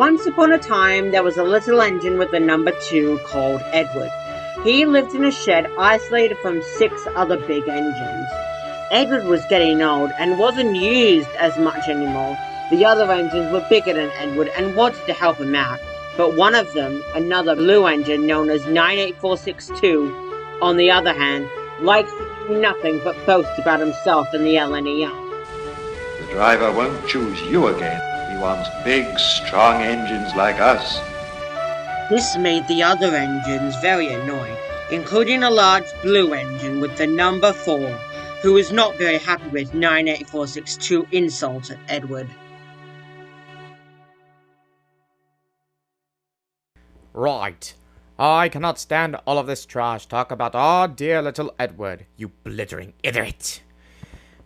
Once upon a time, there was a little engine with the number 2 called Edward. He lived in a shed isolated from 6 other big engines. Edward was getting old and wasn't used as much anymore. The other engines were bigger than Edward and wanted to help him out, but one of them, another blue engine known as 98462, on the other hand, likes to do nothing but boast about himself and the LNER. The driver won't choose you again. He wants big, strong engines like us. This made the other engines very annoyed, including a large blue engine with the number 4, who was not very happy with 98462 insult at Edward. Right. I cannot stand all of this trash talk about our dear little Edward, you blithering idiot.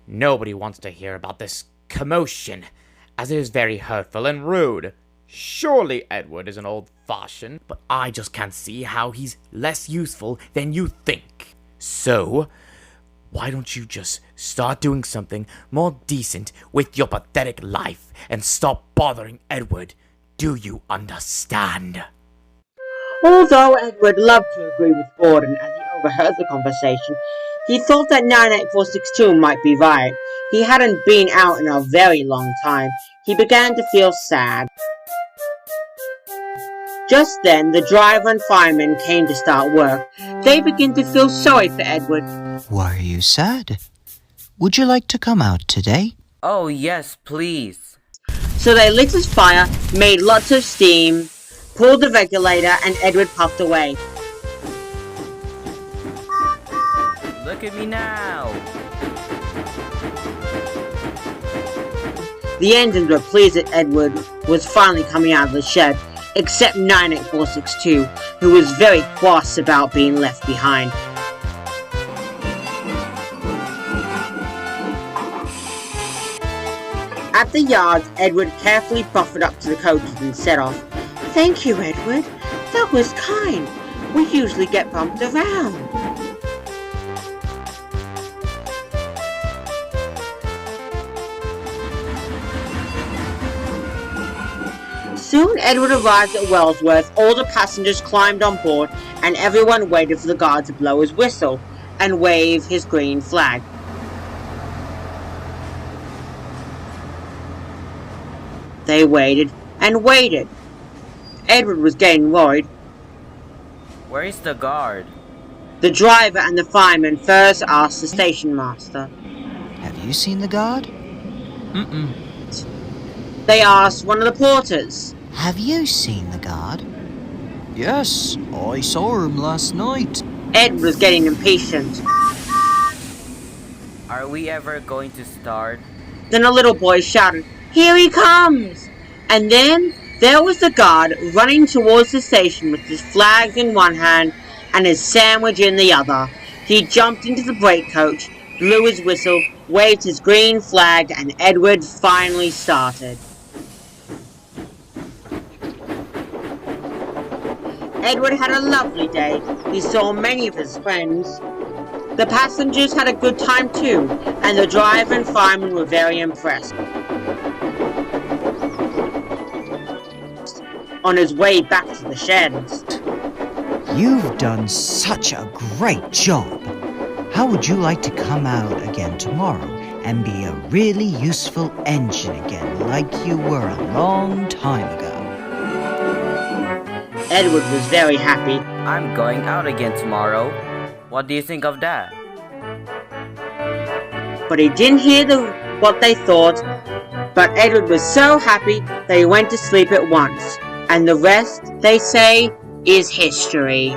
Nobody wants to hear about this commotion, as it is very hurtful and rude. Surely Edward is an old-fashioned, but I just can't see how he's less useful than you think. So, why don't you just start doing something more decent with your pathetic life and stop bothering Edward? Do you understand? Although Edward loved to agree with Gordon as he overheard the conversation, he thought that 98462 might be right. He hadn't been out in a very long time. He began to feel sad. Just then, the driver and fireman came to start work. They began to feel sorry for Edward. Why are you sad? Would you like to come out today? Oh, yes, please. So they lit his fire, made lots of steam, pulled the regulator, and Edward puffed away. Look at me now. The engines were pleased that Edward was finally coming out of the shed, except 98462, who was very cross about being left behind. At the yard, Edward carefully buffered up to the coaches and set off. "Thank you, Edward. That was kind. We usually get bumped around." Soon Edward arrived at Wellsworth, all the passengers climbed on board, and everyone waited for the guard to blow his whistle and wave his green flag. They waited and waited. Edward was getting worried. Where is the guard? The driver and the fireman first asked the station master. Have you seen the guard? Mm-mm. They asked one of the porters. Have you seen the guard? Yes, I saw him last night. Ed was getting impatient. Are we ever going to start? Then a little boy shouted, "Here he comes!" And then there was the guard running towards the station with his flag in one hand and his sandwich in the other. He jumped into the brake coach, blew his whistle, waved his green flag, and Edward finally started. Edward had a lovely day. He saw many of his friends. The passengers had a good time too, and the driver and fireman were very impressed. On his way back to the sheds. You've done such a great job. How would you like to come out again tomorrow and be a really useful engine again like you were a long time ago? Edward was very happy. I'm going out again tomorrow. What do you think of that? But he didn't hear what they thought. But Edward was so happy that he went to sleep at once. And the rest, they say, is history.